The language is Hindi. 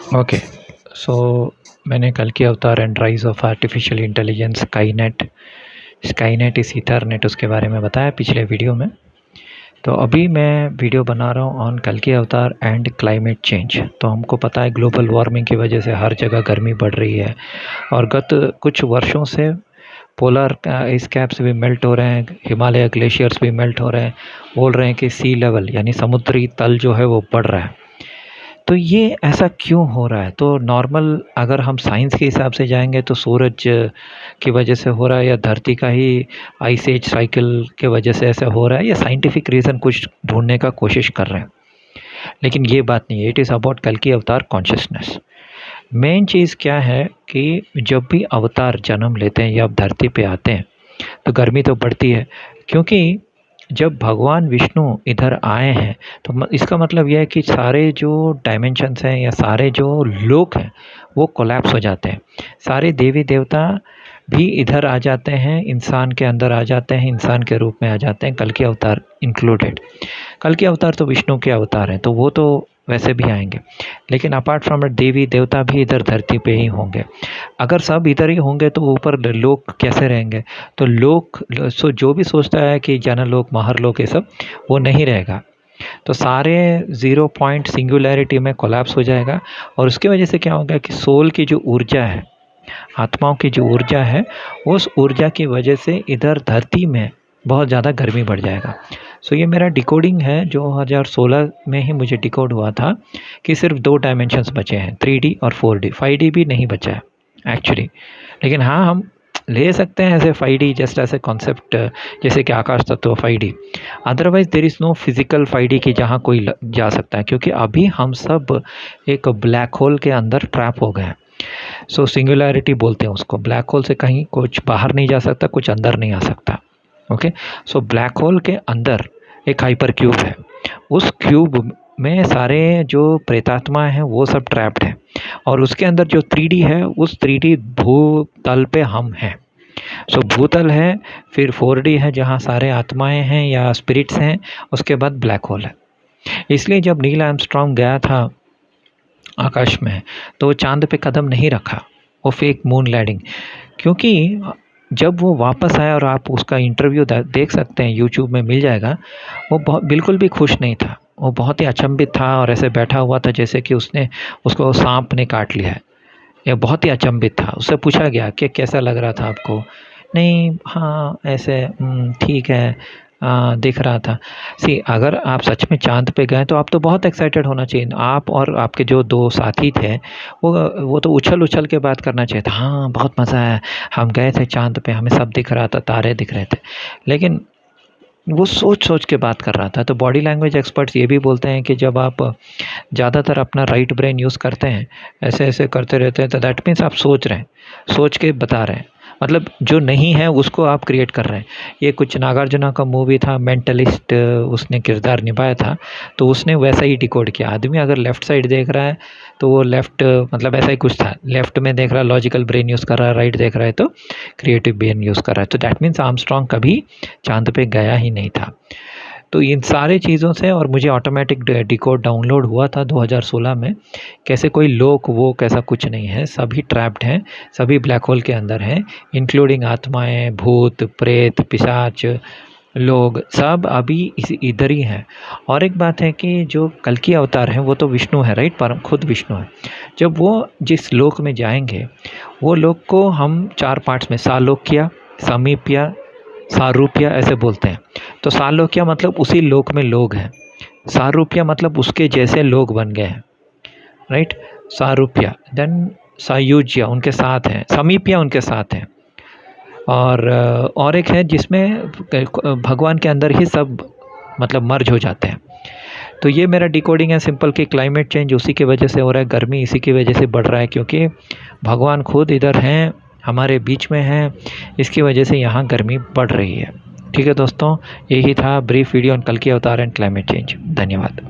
ओके, सो मैंने कल की अवतार and rise of artificial intelligence Skynet इस ईथरनेट उसके बारे में बताया पिछले वीडियो में। तो अभी मैं वीडियो बना रहा हूँ ऑन कल की अवतार एंड क्लाइमेट चेंज। तो हमको पता है ग्लोबल वार्मिंग की वजह से हर जगह गर्मी बढ़ रही है और गत कुछ वर्षों से पोलर आइस कैप्स भी मेल्ट हो रहे हैं, हिमालय ग्लेशियर्स भी मेल्ट हो रहे हैं। बोल रहे हैं कि सी लेवल यानी समुद्री तल जो है वो बढ़ रहा है। तो ये ऐसा क्यों हो रहा है? तो नॉर्मल अगर हम साइंस के हिसाब से जाएंगे तो सूरज की वजह से हो रहा है या धरती का ही आइस एज साइकिल के वजह से ऐसा हो रहा है या साइंटिफिक रीज़न कुछ ढूंढने का कोशिश कर रहे हैं। लेकिन ये बात नहीं है, इट इज़ अबाउट कल की अवतार कॉन्शियसनेस। मेन चीज़ क्या है कि जब भी अवतार जन्म लेते हैं या अब धरती पे आते हैं तो गर्मी तो बढ़ती है, क्योंकि जब भगवान विष्णु इधर आए हैं तो इसका मतलब यह है कि सारे जो डायमेंशंस हैं या सारे जो लोक हैं वो कोलैप्स हो जाते हैं। सारे देवी देवता भी इधर आ जाते हैं, इंसान के अंदर आ जाते हैं, इंसान के रूप में आ जाते हैं, कल के अवतार इंक्लूडेड। कल के अवतार तो विष्णु के अवतार हैं तो वो तो वैसे भी आएंगे, लेकिन अपार्ट फ्रॉम इट देवी देवता भी इधर धरती पे ही होंगे। अगर सब इधर ही होंगे तो ऊपर लोग कैसे रहेंगे? तो लोग जो भी सोचता है कि जनलोक महरलोक ये सब वो नहीं रहेगा। तो सारे ज़ीरो पॉइंट सिंगुलैरिटी में कोलैप्स हो जाएगा और उसकी वजह से क्या होगा कि सोल की जो ऊर्जा है, आत्माओं की जो ऊर्जा है, उस ऊर्जा की वजह से इधर धरती में बहुत ज़्यादा गर्मी बढ़ जाएगा। सो ये मेरा डिकोडिंग है जो 2016 में ही मुझे डिकोड हुआ था कि सिर्फ 2 डायमेंशंस बचे हैं, 3D और 4D। 5D भी नहीं बचा है एक्चुअली। लेकिन हाँ, हम ले सकते हैं ऐसे 5D जस्ट ऐसे कॉन्सेप्ट, जैसे कि आकाश तत्व 5D। Otherwise there is no physical 5D की जहाँ कोई जा सकता है, क्योंकि अभी हम सब एक ब्लैक होल के अंदर ट्रैप हो गए हैं। सो सिंगुलैरिटी बोलते हैं उसको। ब्लैक होल से कहीं कुछ बाहर नहीं जा सकता, कुछ अंदर नहीं आ सकता। ओके, सो ब्लैक होल के अंदर एक हाइपर क्यूब है। उस क्यूब में सारे जो प्रेतात्मा हैं वो सब ट्रैप्ड हैं और उसके अंदर जो 3D है उस 3D भूतल पे हम हैं। सो भूतल है, फिर 4D है जहाँ सारे आत्माएं हैं या स्पिरिट्स हैं, उसके बाद ब्लैक होल है। इसलिए जब नील आर्मस्ट्रॉन्ग गया था आकाश में तो वो चांद पे कदम नहीं रखा, वो फेक मून लैंडिंग। क्योंकि जब वो वापस आया, और आप उसका इंटरव्यू देख सकते हैं, यूट्यूब में मिल जाएगा, वो बहुत बिल्कुल भी खुश नहीं था। वो बहुत ही अचंभित था और ऐसे बैठा हुआ था जैसे कि उसको सांप ने काट लिया है। ये बहुत ही अचंभित था। उससे पूछा गया कि कैसा लग रहा था आपको? नहीं, हाँ ऐसे ठीक है, दिख रहा था। सी, अगर आप सच में चाँद पे गए तो आप तो बहुत एक्साइटेड होना चाहिए। आप और आपके जो 2 साथी थे वो तो उछल-उछल के बात करना चाहिए था। हाँ, बहुत मज़ा आया, हम गए थे चाँद पे, हमें सब दिख रहा था, तारे दिख रहे थे। लेकिन वो सोच-सोच के बात कर रहा था। तो बॉडी लैंग्वेज एक्सपर्ट्स ये भी बोलते हैं कि जब आप ज़्यादातर अपना राइट ब्रेन यूज़ करते हैं, ऐसे-ऐसे करते रहते हैं, तो दैट मीन्स आप सोच रहे हैं, सोच के बता रहे हैं। मतलब जो नहीं है उसको आप क्रिएट कर रहे हैं। ये कुछ नागार्जुना का मूवी था मेंटलिस्ट, उसने किरदार निभाया था, तो उसने वैसा ही डिकोड किया। आदमी अगर लेफ़्ट साइड देख रहा है तो वो लेफ़्ट, मतलब ऐसा ही कुछ था। लेफ़्ट में देख रहा है लॉजिकल ब्रेन यूज़ कर रहा है, राइट देख रहा है तो क्रिएटिव ब्रेन यूज़ कर रहा है। तो दैट मीन्स आर्मस्ट्रॉन्ग कभी चाँद पे गया ही नहीं था। तो इन सारी चीज़ों से, और मुझे ऑटोमेटिक डिकोड डाउनलोड हुआ था 2016 में। कैसे कोई लोक वोक ऐसा कुछ नहीं है, सभी ट्रैप्ड हैं, सभी ब्लैक होल के अंदर हैं, इंक्लूडिंग आत्माएं, भूत प्रेत पिशाच, लोग सब अभी इधर ही हैं। और एक बात है कि जो कल की अवतार हैं वो तो विष्णु है, राइट, परम खुद विष्णु है। जब वो जिस लोक में जाएंगे, वो लोक को हम 4 पार्ट्स में सालोक्य, समीप्य, सारूप्य ऐसे बोलते हैं। तो सालोक्य मतलब उसी लोक में लोग हैं, सारूप्य मतलब उसके जैसे लोग बन गए हैं, राइट। सारूप्य, देन सायुज्य उनके साथ हैं, समीप्य उनके साथ हैं, और एक है जिसमें भगवान के अंदर ही सब मतलब मर्ज हो जाते हैं। तो ये मेरा डिकोडिंग है सिंपल कि क्लाइमेट चेंज उसी की वजह से हो रहा है, गर्मी इसी की वजह से बढ़ रहा है, क्योंकि भगवान खुद इधर हैं, हमारे बीच में हैं, इसकी वजह से यहाँ गर्मी बढ़ रही है। ठीक है दोस्तों, यही था ब्रीफ वीडियो ऑन कल की अवतार एंड क्लाइमेट चेंज। धन्यवाद।